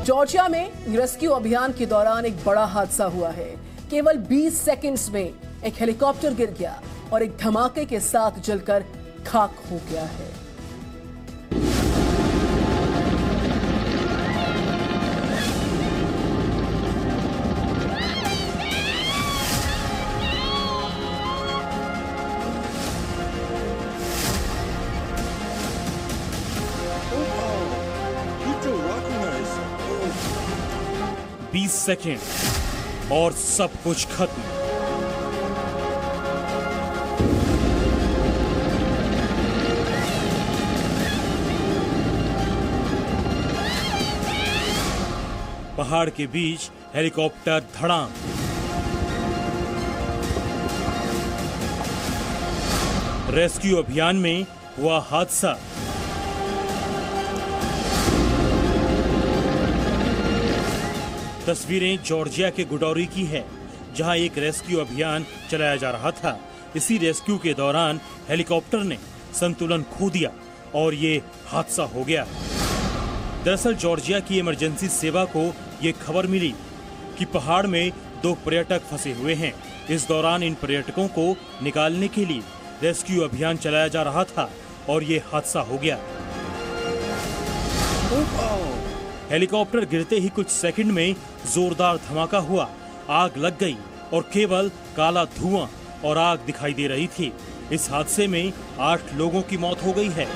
Georgia में rescue अभियान के दौरान एक बड़ा हादसा हुआ है। केवल 20 सेकंड्स में एक हेलीकॉप्टर गिर गया और एक धमाके के साथ जलकर खाक हो गया है। Oh, 20 सेकेंड और सब कुछ खत्म। पहाड़ के बीच हेलीकॉप्टर धड़ाम। रेस्क्यू अभियान में हुआ हादसा। तस्वीरें जॉर्जिया के गुडौरी की है, जहां एक रेस्क्यू अभियान चलाया जा रहा था। इसी रेस्क्यू के दौरान हेलीकॉप्टर ने संतुलन खो दिया और ये हादसा हो गया। दरअसल जॉर्जिया की इमरजेंसी सेवा को ये खबर मिली कि पहाड़ में 2 पर्यटक फंसे हुए हैं। इस दौरान इन पर्यटकों को निकालने के लिए रेस्क्यू अभियान चलाया जा रहा था और ये हादसा हो गया। हेलीकॉप्टर गिरते ही कुछ सेकंड में जोरदार धमाका हुआ, आग लग गई और केवल काला धुआं और आग दिखाई दे रही थी। इस हादसे में 8 लोगों की मौत हो गई है।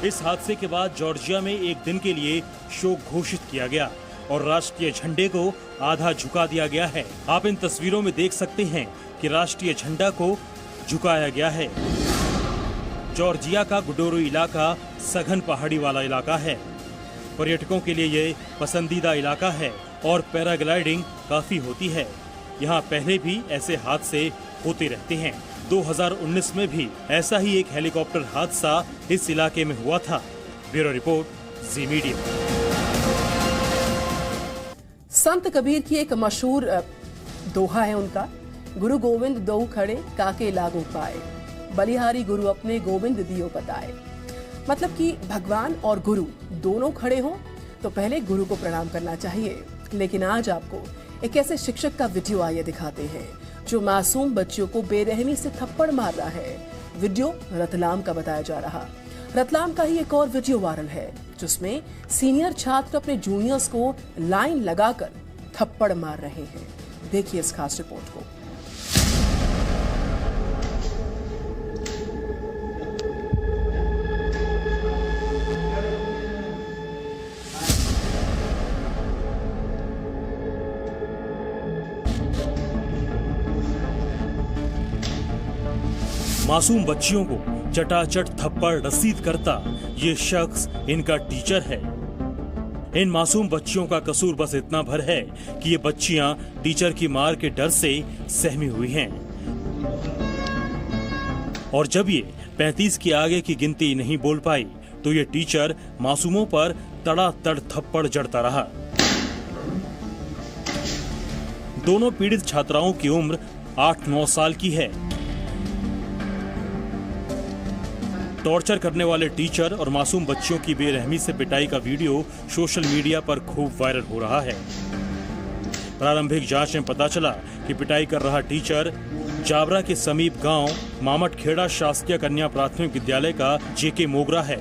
इस हादसे के बाद जॉर्जिया में एक दिन के लिए शोक घोषित किया गया और राष्ट्रीय झंडे को आधा झुका दिया गया है। आप इन तस्वीरों में देख सकते हैं कि राष्ट्रीय झंडा को झुकाया गया है। जॉर्जिया का गुडोरी इलाका सघन पहाड़ी वाला इलाका है। पर्यटकों के लिए ये पसंदीदा इलाका है और पैराग्लाइडिंग काफी होती है। यहाँ पहले भी ऐसे हादसे होते रहते हैं। 2019 में भी ऐसा ही एक हेलीकॉप्टर हादसा इस इलाके में हुआ था। ब्यूरो रिपोर्ट, जी मीडिया। संत कबीर की एक मशहूर दोहा है उनका, गुरु गोविंद दो खड़े काके लागू पाए, बलिहारी गुरु अपने गोविंद दियो बताए। मतलब कि भगवान और गुरु दोनों खड़े हों तो पहले गुरु को प्रणाम करना चाहिए। लेकिन आज आपको एक ऐसे शिक्षक का वीडियो आइए दिखाते हैं जो मासूम बच्चियों को बेरहमी से थप्पड़ मार रहा है। वीडियो रतलाम का बताया जा रहा। रतलाम का ही एक और वीडियो वायरल है जिसमें सीनियर छात्र अपने जूनियर्स को लाइन लगाकर थप्पड़ मार रहे हैं। देखिए इस खास रिपोर्ट को। मासूम बच्चियों को चटाचट थप्पड़ रसीद करता ये शख्स इनका टीचर है। इन मासूम बच्चियों का कसूर बस इतना भर है कि ये बच्चियां टीचर की मार के डर से सहमी हुई हैं। और जब ये 35 के आगे की गिनती नहीं बोल पाई तो ये टीचर मासूमों पर तड़ातड़ थप्पड़ जड़ता रहा। दोनों पीड़ित छात्राओं की उम्र 8-9 साल की है। टॉर्चर करने वाले टीचर और मासूम बच्चियों की बेरहमी से पिटाई का वीडियो सोशल मीडिया पर खूब वायरल हो रहा है। प्रारंभिक जांच में पता चला कि पिटाई कर रहा टीचर जाबरा के समीप गांव मामटखेड़ा शासकीय कन्या प्राथमिक विद्यालय का जेके मोगरा है।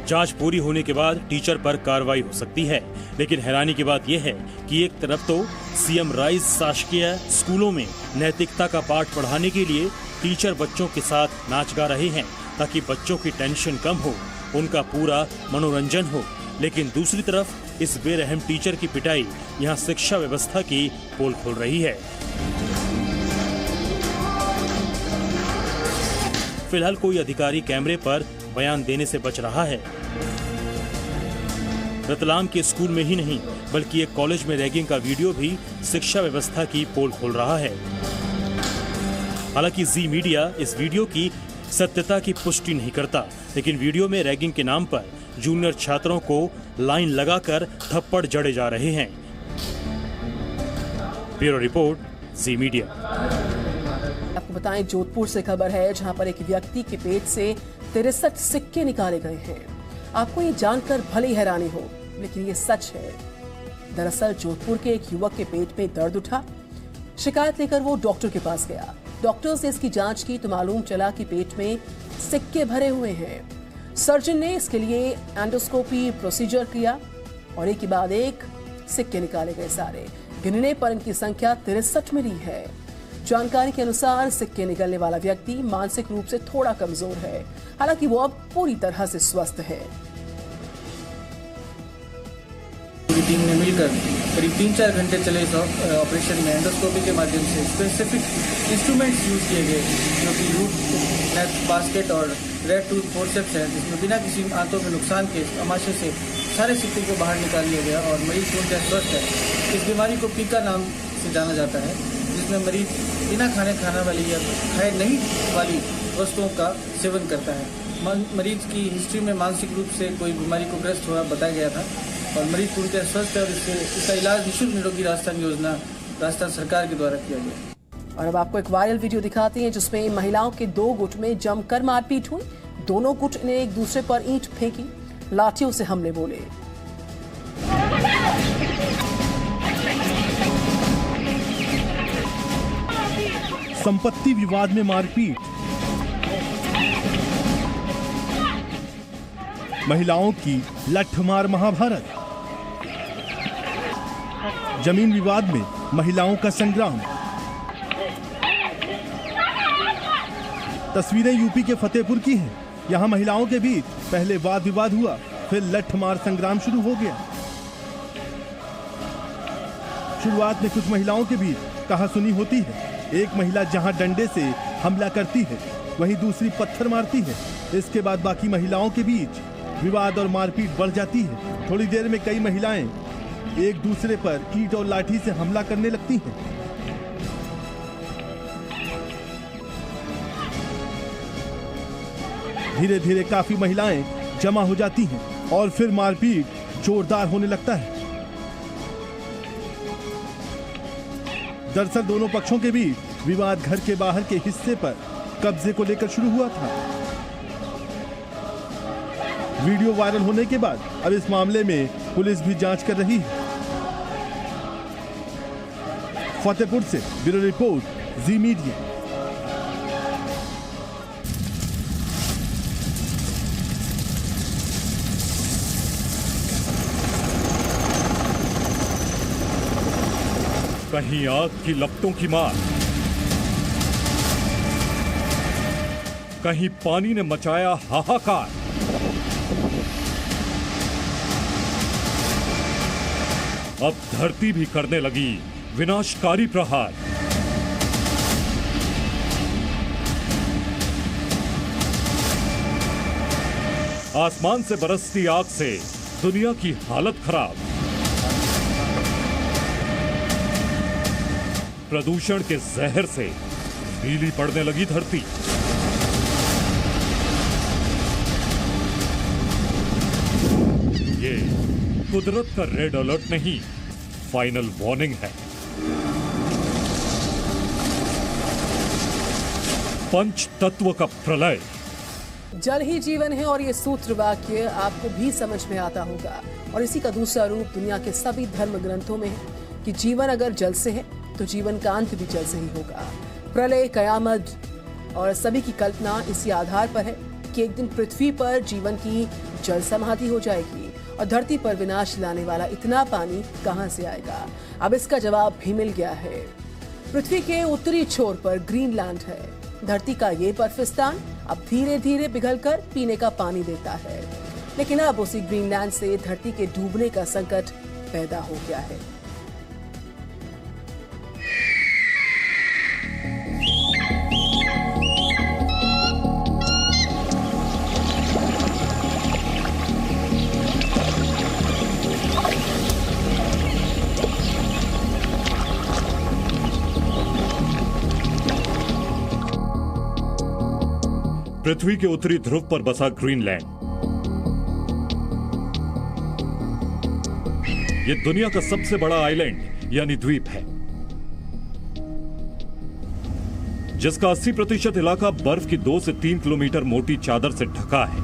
जांच पूरी होने के बाद टीचर पर कार्रवाई हो सकती है। लेकिन हैरानी की बात यह है कि एक तरफ तो सीएम राइज शासकीय स्कूलों में नैतिकता का पाठ पढ़ाने के लिए टीचर बच्चों के साथ नाच गा रहे हैं ताकि बच्चों की टेंशन कम हो, उनका पूरा मनोरंजन हो। लेकिन दूसरी तरफ इस बेरहम टीचर की पिटाई यहां शिक्षा व्यवस्था की पोल खोल रही है। फिलहाल कोई अधिकारी कैमरे पर बयान देने से बच रहा है। रतलाम के स्कूल में ही नहीं बल्कि एक कॉलेज में रैगिंग का वीडियो भी शिक्षा व्यवस्था की पोल खोल रहा है। हालांकि जी मीडिया इस वीडियो की सत्यता की पुष्टि नहीं करता, लेकिन वीडियो में रैगिंग के नाम पर जूनियर छात्रों को लाइन लगाकर थप्पड़ जड़े जा रहे हैं। ब्यूरो रिपोर्ट, जी मीडिया। आपको बताएं, जोधपुर से खबर है, जहां पर एक व्यक्ति के पेट से 63 सिक्के निकाले गए हैं। आपको ये जानकर भले ही हैरानी हो, लेकिन ये सच है। दरअसल जोधपुर के एक युवक के पेट में दर्द उठा। शिकायत लेकर वो डॉक्टर के पास गया। डॉक्टर से इसकी जांच की तो मालूम चला कि पेट में सिक्के भरे हुए हैं। सर्जन ने इसके लिए एंडोस्कोपी प्रोसीजर किया और एक के बाद एक सिक्के निकाले गए। सारे गिनने पर इनकी संख्या 63 मिली है। जानकारी के अनुसार सिक्के निकलने वाला व्यक्ति मानसिक रूप से थोड़ा कमजोर है, हालांकि वो अब पूरी तरह से स्वस्थ है। पूरी टीम ने मिलकर करीब 3-4 घंटे चले इस ऑपरेशन में एंडोस्कोपी के माध्यम से स्पेसिफिक इंस्ट्रूमेंट्स यूज किए गए, जो कि रूट बास्केट और रेड टूथ फोर्सेप्स है, जिसमें बिना किसी आंतों में नुकसान के आमाशय से सारे सिक्कों को बाहर निकाल लिया गया और मरीज पूर्णतः स्वस्थ है। इस बीमारी को पीका नाम से जाना जाता है, जिसमें मरीज बिना खाने वाली या खाए नहीं वाली वस्तुओं का सेवन करता है। मरीज की हिस्ट्री में मानसिक रूप से कोई बीमारी को ग्रस्त हुआ बताया गया था और मरीज पूर्णतः स्वस्थ है और इसका इलाज निःशुल्क निरोगी राजस्थान योजना राजस्थान सरकार के द्वारा किया गया। और अब आपको एक वायरल वीडियो दिखाते हैं, जिसमें महिलाओं के 2 गुट में जमकर मारपीट हुई। दोनों गुट ने एक दूसरे पर ईंट फेंकी, लाठियों से हमले बोले। संपत्ति विवाद में मारपीट, महिलाओं की लठमार महाभारत, जमीन विवाद में महिलाओं का संग्राम। तस्वीरें यूपी के फतेहपुर की हैं। यहां महिलाओं के बीच पहले वाद विवाद हुआ, फिर लठमार संग्राम शुरू हो गया। शुरुआत में कुछ महिलाओं के बीच कहासुनी होती है। एक महिला जहां डंडे से हमला करती है, वहीं दूसरी पत्थर मारती है। इसके बाद बाकी महिलाओं के बीच विवाद और मारपीट बढ़ जाती है। थोड़ी देर में कई महिलाएं एक दूसरे पर ईंट और लाठी से हमला करने लगती हैं। धीरे धीरे काफी महिलाएं जमा हो जाती हैं और फिर मारपीट जोरदार होने लगता है। दरअसल दोनों पक्षों के बीच विवाद घर के बाहर के हिस्से पर कब्जे को लेकर शुरू हुआ था। वीडियो वायरल होने के बाद अब इस मामले में पुलिस भी जांच कर रही है। फतेहपुर से ब्यूरो रिपोर्ट, जी मीडिया। कहीं आग की लपटों की मार, कहीं पानी ने मचाया हाहाकार। अब धरती भी करने लगी विनाशकारी प्रहार। आसमान से बरसती आग से दुनिया की हालत खराब। प्रदूषण के जहर से पीली पड़ने लगी धरती। ये कुदरत का रेड अलर्ट नहीं, फाइनल वार्निंग है। पंच तत्व का प्रलय। जल ही जीवन है और ये सूत्र वाक्य आपको भी समझ में आता होगा। और इसी का दूसरा रूप दुनिया के सभी धर्म ग्रंथों में है कि जीवन अगर जल से है तो जीवन का अंत भी जल से ही होगा। प्रलय, कयामत और सभी की कल्पना इसी आधार पर है कि एक दिन पृथ्वी पर जीवन की जल समाधि हो जाएगी और धरती पर विनाश लाने वाला इतना पानी कहां से आएगा। अब इसका जवाब भी मिल गया है। पृथ्वी के उत्तरी छोर पर ग्रीनलैंड है। धरती का ये बर्फिस्तान अब धीरे धीरे पिघलकर पीने का पानी देता है, लेकिन अब उसी ग्रीनलैंड से धरती के डूबने का संकट पैदा हो गया है। पृथ्वी के उत्तरी ध्रुव पर बसा ग्रीनलैंड ये दुनिया का सबसे बड़ा आइलैंड यानी द्वीप है। जिसका 80% इलाका बर्फ की 2 से 3 किलोमीटर मोटी चादर से ढका है।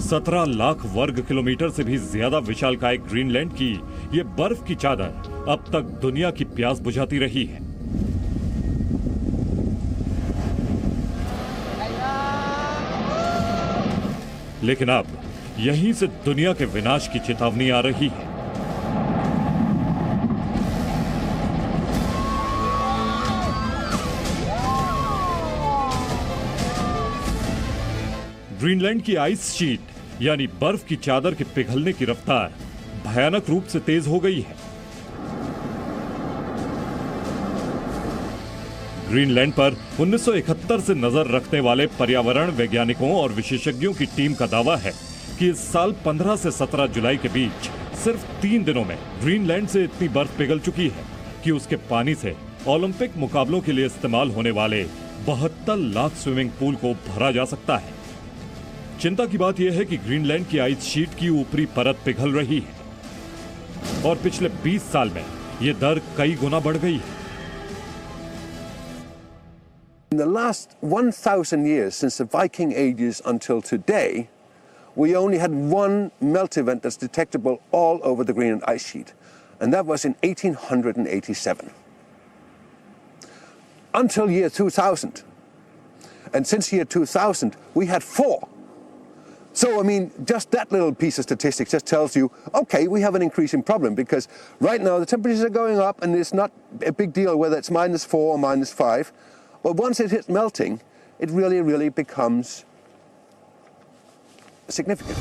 17 लाख वर्ग किलोमीटर से भी ज्यादा विशालकाय ग्रीनलैंड की ये बर्फ की चादर अब तक दुनिया की प्यास बुझाती रही है। लेकिन अब यहीं से दुनिया के विनाश की चेतावनी आ रही है। ग्रीनलैंड की आइस शीट यानी बर्फ की चादर के पिघलने की रफ्तार भयानक रूप से तेज हो गई है। ग्रीनलैंड पर 1971 से नजर रखने वाले पर्यावरण वैज्ञानिकों और विशेषज्ञों की टीम का दावा है कि इस साल 15 से 17 जुलाई के बीच सिर्फ 3 दिनों में ग्रीनलैंड से इतनी बर्फ पिघल चुकी है कि उसके पानी से ओलंपिक मुकाबलों के लिए इस्तेमाल होने वाले 72 लाख स्विमिंग पूल को भरा जा सकता है। चिंता की बात यह है कि ग्रीनलैंड की आइस शीट की ऊपरी परत पिघल रही है और पिछले 20 साल में यह दर कई गुना बढ़ गई है। In the last 1,000 years, since the Viking ages until today, we only had one melt event that's detectable all over the Greenland ice sheet, and that was in 1887. Until year 2000. And since year 2000, we had 4. So, I mean, just that little piece of statistics just tells you, okay, we have an increasing problem, because right now the temperatures are going up and it's not a big deal whether it's -4 or -5. But once it hits melting, it really becomes significant.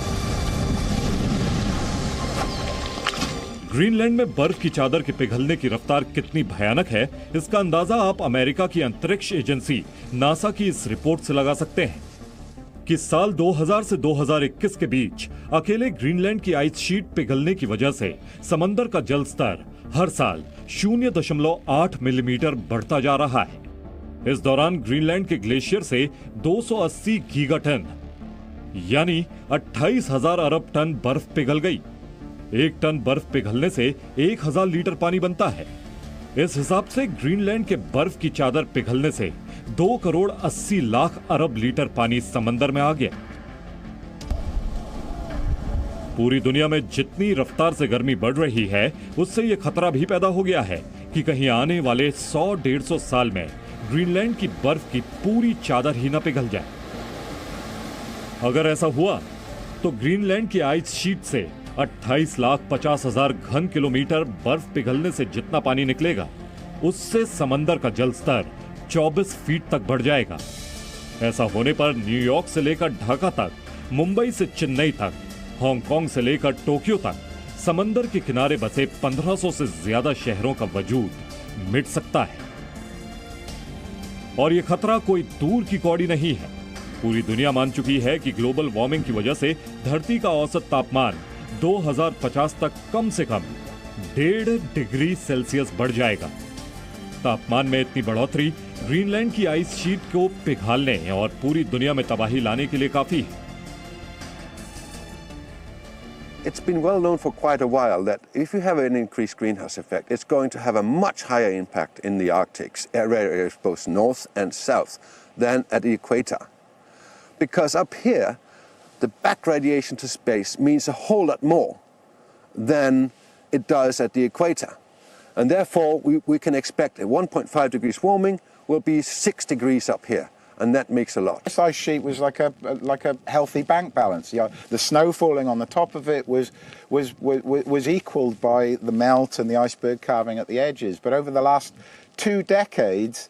Greenland में बर्फ की चादर के पिघलने की रफ्तार कितनी भयानक है, इसका अंदाजा आप अमेरिका की अंतरिक्ष एजेंसी नासा की इस रिपोर्ट से लगा सकते हैं कि साल 2000 से 2021 के बीच अकेले ग्रीनलैंड की आइस शीट पिघलने की वजह से समंदर का जल स्तर हर साल 0.8 मिलीमीटर बढ़ता जा रहा है। इस दौरान ग्रीनलैंड के ग्लेशियर से 280 गीगाटन यानी 28,000 अरब टन बर्फ पिघल गई। 1 टन बर्फ पिघलने से 1,000 लीटर पानी बनता है। इस हिसाब से ग्रीनलैंड के बर्फ की चादर पिघलने से 2 करोड़ 80 लाख अरब लीटर पानी समंदर में आ गया। पूरी दुनिया में जितनी रफ्तार से गर्मी बढ़ रही है, उससे यह खतरा भी पैदा हो गया है कि कहीं आने वाले 100-150 साल में ग्रीनलैंड की बर्फ की पूरी चादर ही न पिघल जाए। अगर ऐसा हुआ तो ग्रीनलैंड की आइस शीट से 28,50,000 घन किलोमीटर बर्फ पिघलने से जितना पानी निकलेगा, उससे समंदर का जल स्तर 24 फीट तक बढ़ जाएगा। ऐसा होने पर न्यूयॉर्क से लेकर ढाका तक, मुंबई से चेन्नई तक, हांगकांग से लेकर टोक्यो तक समंदर के किनारे बसे 1500 से ज्यादा शहरों का वजूद मिट सकता है। और यह खतरा कोई दूर की कौड़ी नहीं है। पूरी दुनिया मान चुकी है कि ग्लोबल वार्मिंग की वजह से धरती का औसत तापमान 2050 तक कम से कम 1.5 डिग्री सेल्सियस बढ़ जाएगा। तापमान में इतनी बढ़ोतरी ग्रीनलैंड की आइस शीट को पिघालने और पूरी दुनिया में तबाही लाने के लिए काफी है। It's been well known for quite a while that if you have an increased greenhouse effect, it's going to have a much higher impact in the Arctic areas, both north and south, than at the equator. Because up here, the back radiation to space means a whole lot more than it does at the equator. And therefore, we can expect a 1.5 degrees warming will be 6 degrees up here. And that makes a lot. This ice sheet was like a healthy bank balance. You know, the snow falling on the top of it was equaled by the melt and the iceberg carving at the edges. But over the last 2 decades,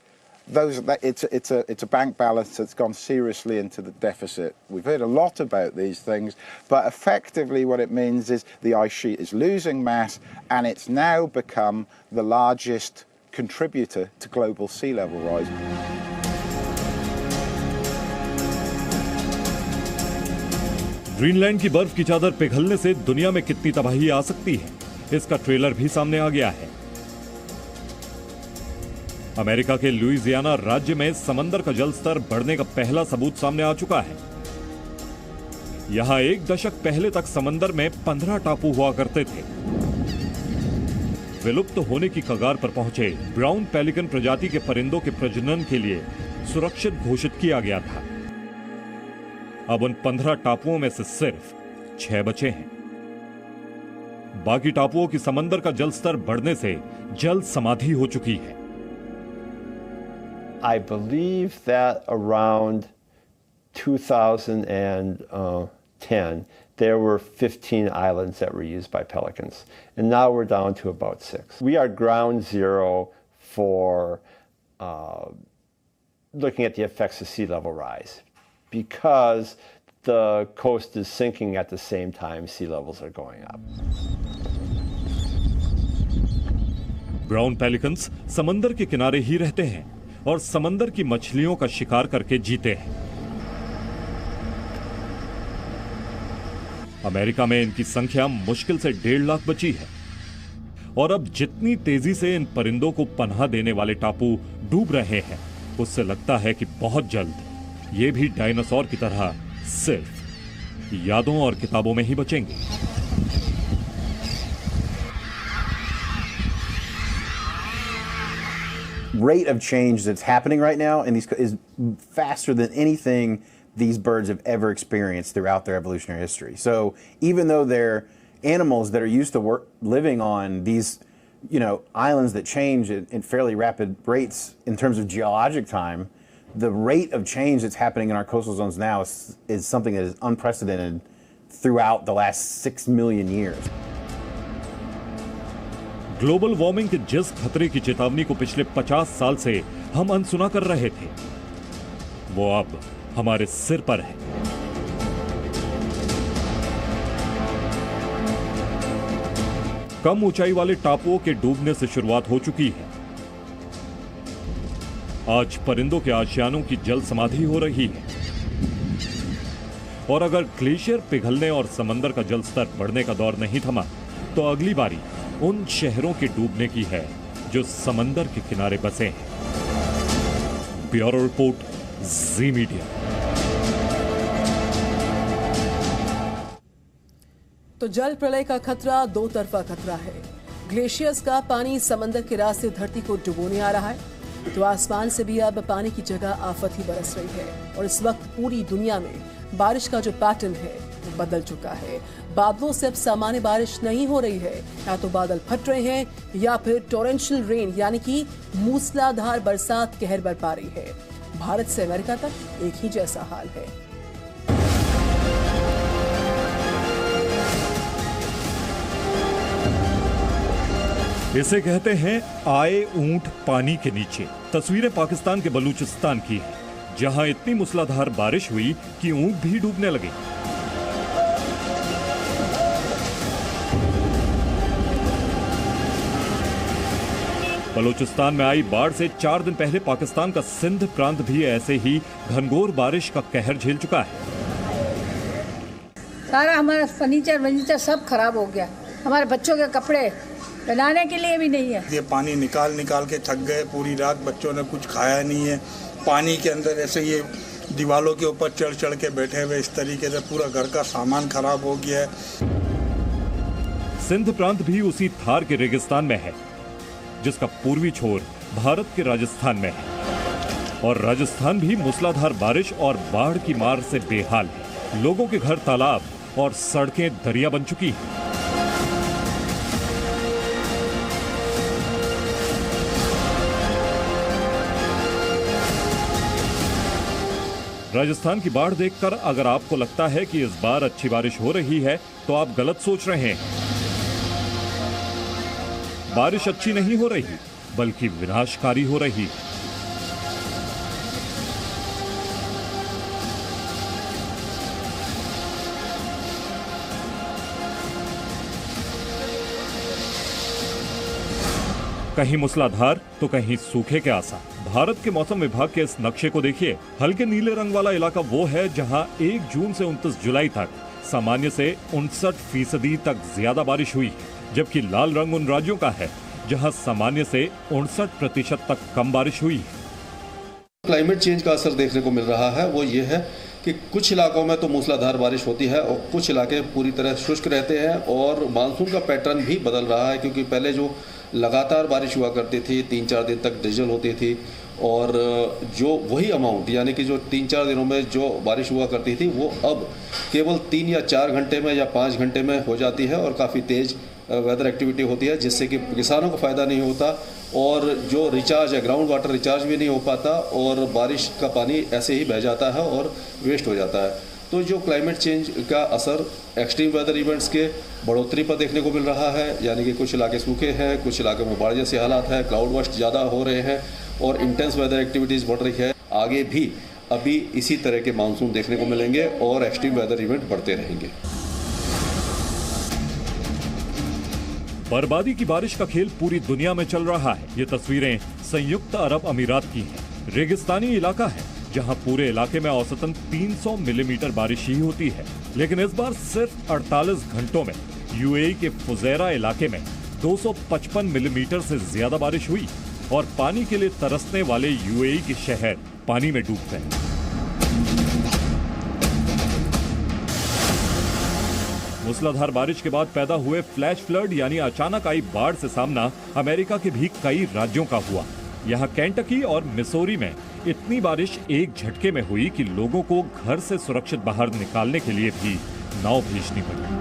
it's a bank balance that's gone seriously into the deficit. We've heard a lot about these things, but effectively what it means is the ice sheet is losing mass, and it's now become the largest contributor to global sea level rise. Greenland की बर्फ की चादर पिघलने से दुनिया में कितनी तबाही आ सकती है, इसका ट्रेलर भी सामने आ गया है। अमेरिका के लुइसियाना राज्य में समंदर का जल स्तर बढ़ने का पहला सबूत सामने आ चुका है। यहां 1 दशक पहले तक समंदर में 15 टापू हुआ करते थे। विलुप्त होने की कगार पर पहुंचे ब्राउन पेलिकन प्रजाति के परिंदों के प्रजनन के लिए सुरक्षित घोषित किया गया था। अब उन 15 टापुओं में से सिर्फ 6 बचे हैं। बाकी टापुओं की समंदर का जल स्तर बढ़ने से जल समाधि हो चुकी है। I believe that around 2010, there were 15 islands that were used by pelicans, and now we're down to about 6. We are ground zero for looking at the effects of sea level rise, because the coast is sinking at the same time sea levels are going up. Brown pelicans समंदर के किनारे ही रहते हैं और समंदर की मछलियों का शिकार करके जीते हैं। अमेरिका में इनकी संख्या मुश्किल से 1.5 लाख बची है और अब जितनी तेजी से इन परिंदों को पनाह देने वाले टापू डूब रहे हैं, उससे लगता है कि बहुत जल्द ये भी डायनासोर की तरह सिर्फ यादों और किताबों में ही बचेंगे। Rate of change that's happening right now in these is faster than anything these birds have ever experienced throughout their evolutionary history. So even though they're animals that are used to living on these, islands that change in fairly rapid rates in terms of geologic time, the rate of change that's happening in our coastal zones now is something that is unprecedented throughout the last 6 million years. Global warming के जिस खतरे की चेतावनी को पिछले 50 साल से हम अनसुना कर रहे थे, वो अब हमारे सिर पर है। कम ऊंचाई वाले टापुओं के डूबने से शुरुआत हो चुकी है। आज परिंदों के आशियानों की जल समाधि हो रही है और अगर ग्लेशियर पिघलने और समंदर का जल स्तर बढ़ने का दौर नहीं थमा, तो अगली बारी उन शहरों के डूबने की है जो समंदर के किनारे बसे हैं। ब्यूरो रिपोर्ट, जी मीडिया। तो जल प्रलय का खतरा दो तरफा खतरा है। ग्लेशियर्स का पानी समंदर के रास्ते धरती को डुबोने आ रहा है, तो आसमान से भी अब पानी की जगह आफत ही बरस रही है। और इस वक्त पूरी दुनिया में बारिश का जो पैटर्न है वो बदल चुका है। बादलों से अब सामान्य बारिश नहीं हो रही है, या तो बादल फट रहे हैं या फिर टोरेंशियल रेन यानी कि मूसलाधार बरसात कहर बरपा रही है। भारत से अमेरिका तक एक ही जैसा हाल है। इसे कहते हैं आए ऊंट पानी के नीचे। तस्वीरें पाकिस्तान के बलूचिस्तान की हैं, जहां इतनी मूसलाधार बारिश हुई कि ऊंट भी डूबने लगे। बलूचिस्तान में आई बाढ़ से 4 दिन पहले पाकिस्तान का सिंध प्रांत भी ऐसे ही घनघोर बारिश का कहर झेल चुका है। सारा हमारा फर्नीचर सब खराब हो गया। हमारे बच्चों के कपड़े बनाने के लिए भी नहीं है। ये पानी निकाल के थक गए। पूरी रात बच्चों ने कुछ खाया नहीं है। पानी के अंदर ऐसे ये दीवारों के ऊपर चढ़ के बैठे हुए, इस तरीके से पूरा घर का सामान खराब हो गया है। सिंध प्रांत भी उसी थार के रेगिस्तान में है, जिसका पूर्वी छोर भारत के राजस्थान में है। और राजस्थान भी मूसलाधार बारिश और बाढ़ की मार से बेहाल है। लोगों के घर तालाब और सड़कें दरिया बन चुकी हैं। राजस्थान की बाढ़ देखकर अगर आपको लगता है कि इस बार अच्छी बारिश हो रही है, तो आप गलत सोच रहे हैं। बारिश अच्छी नहीं हो रही, बल्कि विनाशकारी हो रही है। कहीं मूसलाधार तो कहीं सूखे के आसार। भारत के मौसम विभाग के इस नक्शे को देखिए। हल्के नीले रंग वाला इलाका वो है जहां 1 जून से 29 जुलाई तक सामान्य से 59% तक ज्यादा बारिश हुई, जबकि लाल रंग उन राज्यों का है जहां सामान्य से 59% तक कम बारिश हुई। क्लाइमेट चेंज का असर देखने को मिल रहा है, वो ये है कि कुछ इलाकों में तो मूसलाधार बारिश होती है और कुछ इलाके पूरी तरह शुष्क रहते हैं और मानसून का पैटर्न भी बदल रहा है, क्योंकि पहले जो लगातार बारिश हुआ करती थी, 3-4 दिन तक ड्रिजल होती थी और जो वही अमाउंट यानी कि जो 3-4 दिनों में जो बारिश हुआ करती थी वो अब केवल 3 या 4 घंटे में या 5 घंटे में हो जाती है और काफ़ी तेज़ वेदर एक्टिविटी होती है, जिससे कि किसानों को फ़ायदा नहीं होता और जो रिचार्ज है, ग्राउंड वाटर रिचार्ज भी नहीं हो पाता और बारिश का पानी ऐसे ही बह जाता है और वेस्ट हो जाता है। तो जो क्लाइमेट चेंज का असर एक्सट्रीम वेदर इवेंट्स के बढ़ोतरी पर देखने को मिल रहा है, यानी कि कुछ इलाके सूखे हैं, कुछ इलाकों में बाढ़ जैसे हालात हैं, क्लाउड बर्स्ट ज़्यादा हो रहे हैं और इंटेंस वेदर एक्टिविटीज़ बढ़ रही है। आगे भी अभी इसी तरह के मानसून देखने को मिलेंगे और एक्सट्रीम वेदर इवेंट बढ़ते रहेंगे। बर्बादी की बारिश का खेल पूरी दुनिया में चल रहा है। ये तस्वीरें संयुक्त अरब अमीरात की हैं। रेगिस्तानी इलाका है जहां पूरे इलाके में औसतन 300 मिलीमीटर बारिश ही होती है, लेकिन इस बार सिर्फ 48 घंटों में यूएई के फुजैरा इलाके में 255 मिलीमीटर से ज्यादा बारिश हुई और पानी के लिए तरसने वाले यूएई के शहर पानी में डूब गए। मूसलाधार बारिश के बाद पैदा हुए फ्लैश फ्लड यानी अचानक आई बाढ़ से सामना अमेरिका के भी कई राज्यों का हुआ। यहाँ केंटकी और मिसौरी में इतनी बारिश एक झटके में हुई कि लोगों को घर से सुरक्षित बाहर निकालने के लिए भी नाव भेजनी पड़ी।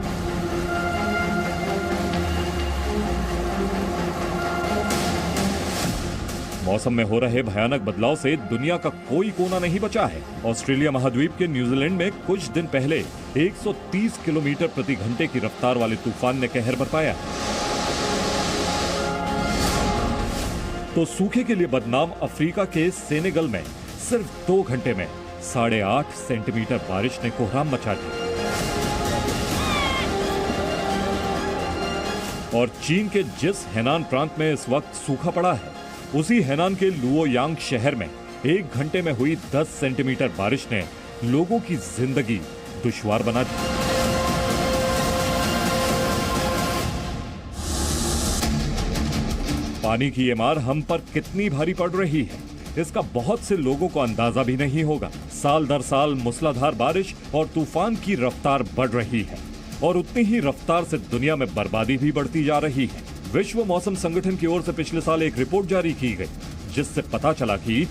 मौसम में हो रहे भयानक बदलाव से दुनिया का कोई कोना नहीं बचा है। ऑस्ट्रेलिया महाद्वीप के न्यूजीलैंड में कुछ दिन पहले 130 किलोमीटर प्रति घंटे की रफ्तार वाले तूफान ने कहर बरपाया। तो सूखे के लिए बदनाम अफ्रीका के सेनेगल में सिर्फ 2 घंटे में 8.5 सेंटीमीटर बारिश ने कोहराम मचा दिया। और चीन के जिस हेनान प्रांत में इस वक्त सूखा पड़ा है, उसी हेनान के लुओयांग शहर में 1 घंटे में हुई 10 सेंटीमीटर बारिश ने लोगों की जिंदगी दुश्वार बना दी। पानी की ये मार हम पर कितनी भारी पड़ रही है, इसका बहुत से लोगों को अंदाजा भी नहीं होगा। साल दर साल मूसलाधार बारिश और तूफान की रफ्तार बढ़ रही है और उतनी ही रफ्तार से दुनिया में बर्बादी भी बढ़ती जा रही है। विश्व मौसम संगठन की ओर से पिछले साल एक रिपोर्ट जारी की गई, जिससे पता चला कि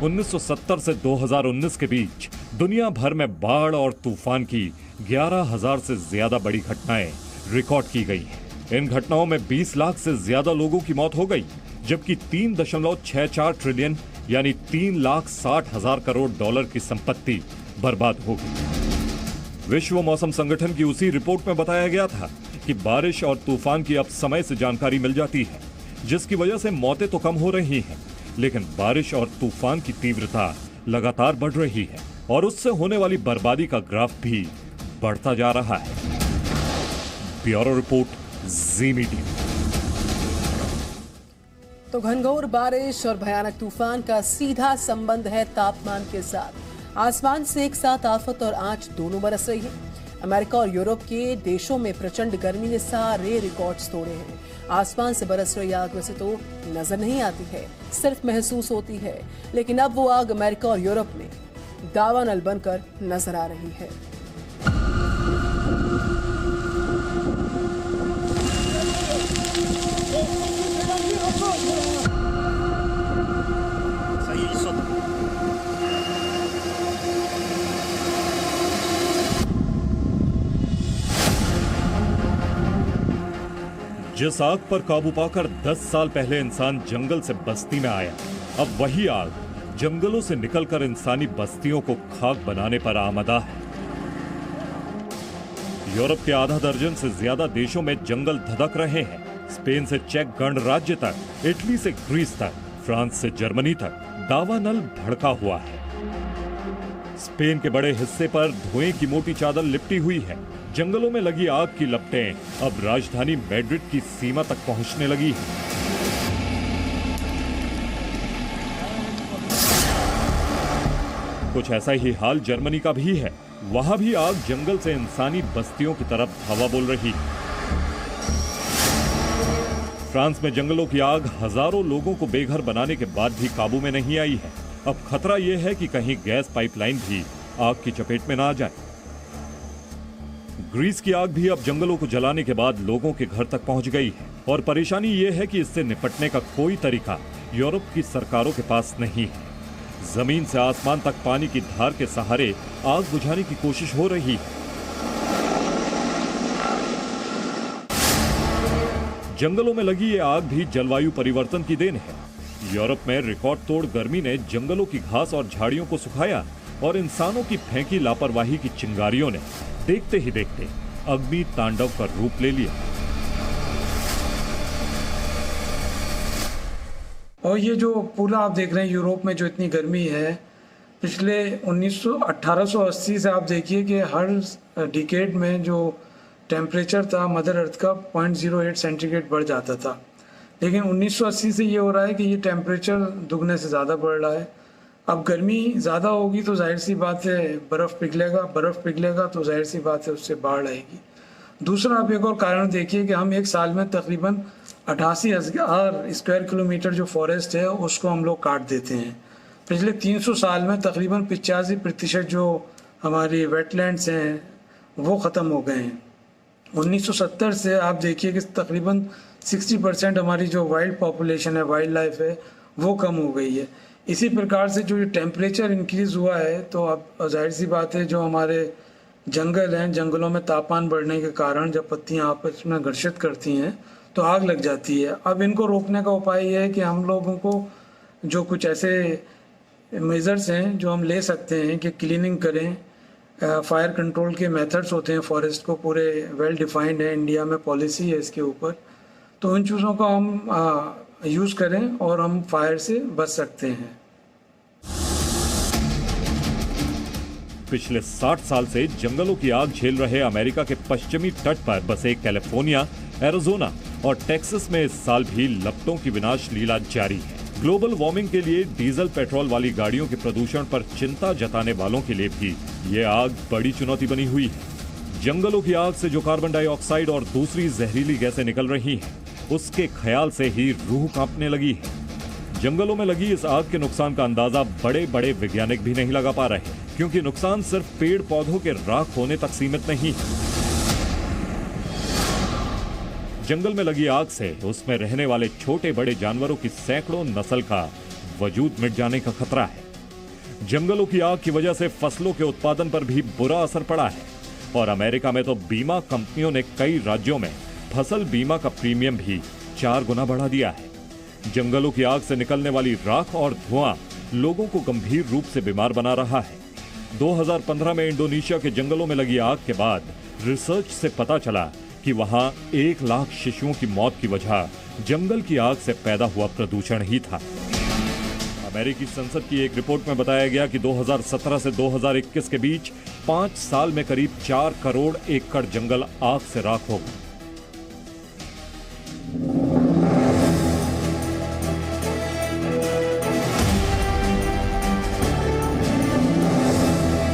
1970 से 2019 के बीच दुनिया भर में बाढ़ और तूफान की 11,000 से ज्यादा बड़ी घटनाएं रिकॉर्ड की गई हैं। इन घटनाओं में 20 लाख से ज्यादा लोगों की मौत हो गई, जबकि 3.64 ट्रिलियन यानी 3,60,000 करोड़ डॉलर की संपत्ति बर्बाद हो गई। विश्व मौसम संगठन की उसी रिपोर्ट में बताया गया था कि बारिश और तूफान की अब समय से जानकारी मिल जाती है, जिसकी वजह से मौतें तो कम हो रही हैं, लेकिन बारिश और तूफान की तीव्रता लगातार बढ़ रही है और उससे होने वाली बर्बादी का ग्राफ भी बढ़ता जा रहा है। ब्यूरो रिपोर्ट, जी मीडिया। तो घनघोर बारिश और भयानक तूफान का सीधा संबंध है तापमान के साथ। आसमान से एक साथ आफत और आंच दोनों बरस रही है। अमेरिका और यूरोप के देशों में प्रचंड गर्मी ने सारे रिकॉर्ड्स तोड़े हैं। आसमान से बरस रही आग वैसे तो नजर नहीं आती है, सिर्फ महसूस होती है, लेकिन अब वो आग अमेरिका और यूरोप में दावानल बनकर नजर आ रही है। जिस आग पर काबू पाकर 10 साल पहले इंसान जंगल से बस्ती में आया, अब वही आग जंगलों से निकलकर इंसानी बस्तियों को खाक बनाने पर आमदा है। यूरोप के आधा दर्जन से ज्यादा देशों में जंगल धधक रहे हैं। स्पेन से चेक गणराज्य तक, इटली से ग्रीस तक, फ्रांस से जर्मनी तक दावानल भड़का हुआ है। स्पेन के बड़े हिस्से पर धुएं की मोटी चादर लिपटी हुई है। जंगलों में लगी आग की लपटें अब राजधानी मैड्रिड की सीमा तक पहुंचने लगी है। कुछ ऐसा ही हाल जर्मनी का भी है। वहां भी आग जंगल से इंसानी बस्तियों की तरफ हवा बोल रही है। फ्रांस में जंगलों की आग हजारों लोगों को बेघर बनाने के बाद भी काबू में नहीं आई है। अब खतरा यह है कि कहीं गैस पाइपलाइन भी आग की चपेट में ना आ जाए। ग्रीस की आग भी अब जंगलों को जलाने के बाद लोगों के घर तक पहुंच गई है। और परेशानी ये है कि इससे निपटने का कोई तरीका यूरोप की सरकारों के पास नहीं है। जमीन से आसमान तक पानी की धार के सहारे आग बुझाने की कोशिश हो रही है। जंगलों में लगी ये आग भी जलवायु परिवर्तन की देन है। यूरोप में रिकॉर्ड तोड़ गर्मी ने जंगलों की घास और झाड़ियों को सुखाया और इंसानों की फेंकी लापरवाही की चिंगारियों ने देखते ही देखते अग्नि तांडव का रूप ले लिया। और ये जो पूरा आप देख रहे हैं यूरोप में जो इतनी गर्मी है, पिछले 1880 से आप देखिए कि हर डिकेड में जो टेम्परेचर था मदर अर्थ का 0.08 सेंटीग्रेड बढ़ जाता था। लेकिन 1980 से ये हो रहा है कि ये टेम्परेचर दुगने से ज़्यादा बढ़ रहा है। अब गर्मी ज़्यादा होगी तो जाहिर सी बात है बर्फ़ पिघलेगा तो जाहिर सी बात है उससे बाढ़ आएगी। दूसरा आप एक और कारण देखिए कि हम एक साल में तकरीबन 88,000 स्क्वायर किलोमीटर जो फॉरेस्ट है उसको हम लोग काट देते हैं। पिछले 300 साल में तकरीबन 85% जो हमारी वेटलैंड्स हैं वो ख़त्म हो गए हैं। 1970 से आप देखिए कि तकरीबन 60% हमारी जो वाइल्ड पॉपुलेशन है, वाइल्ड लाइफ है, वो कम हो गई है। इसी प्रकार से जो टेम्परेचर इंक्रीज़ हुआ है तो अब जाहिर सी बात है जो हमारे जंगल हैं, जंगलों में तापमान बढ़ने के कारण जब पत्तियां आपस में घर्षित करती हैं तो आग लग जाती है। अब इनको रोकने का उपाय ये है कि हम लोगों को जो कुछ ऐसे मेजर्स हैं जो हम ले सकते हैं कि क्लीनिंग करें, फायर कंट्रोल के मेथड्स होते हैं फॉरेस्ट को पूरे वेल डिफाइंड है, इंडिया में पॉलिसी है इसके ऊपर, तो उन चीज़ों का हम यूज़ करें और हम फायर से बच सकते हैं। पिछले 60 साल से जंगलों की आग झेल रहे अमेरिका के पश्चिमी तट पर बसे कैलिफोर्निया, एरिजोना और टेक्सास में इस साल भी लपटों की विनाश लीला जारी है। ग्लोबल वार्मिंग के लिए डीजल पेट्रोल वाली गाड़ियों के प्रदूषण पर चिंता जताने वालों के लिए भी ये आग बड़ी चुनौती बनी हुई है। जंगलों की आग से जो कार्बन डाइऑक्साइड और दूसरी जहरीली गैसें निकल रही हैं, उसके ख्याल से ही रूह कांपने लगी है। जंगलों में लगी इस आग के नुकसान का अंदाजा बड़े बड़े वैज्ञानिक भी नहीं लगा पा रहे, क्योंकि नुकसान सिर्फ पेड़ पौधों के राख होने तक सीमित नहीं है। जंगल में लगी आग से उसमें रहने वाले छोटे बड़े जानवरों की सैकड़ों नस्ल का वजूद मिट जाने का खतरा है। जंगलों की आग की वजह से फसलों के उत्पादन पर भी बुरा असर पड़ा है और अमेरिका में तो बीमा कंपनियों ने कई राज्यों में फसल बीमा का प्रीमियम भी 4 गुना बढ़ा दिया है। जंगलों की आग से निकलने वाली राख और धुआं लोगों को गंभीर रूप से बीमार बना रहा है। 2015 में इंडोनेशिया के जंगलों में लगी आग के बाद रिसर्च से पता चला कि वहां 1 लाख शिशुओं की मौत की वजह जंगल की आग से पैदा हुआ प्रदूषण ही था। अमेरिकी संसद की एक रिपोर्ट में बताया गया कि 2017 से 2021 के बीच 5 साल में करीब 4 करोड़ एकड़ जंगल आग से राख हो गए।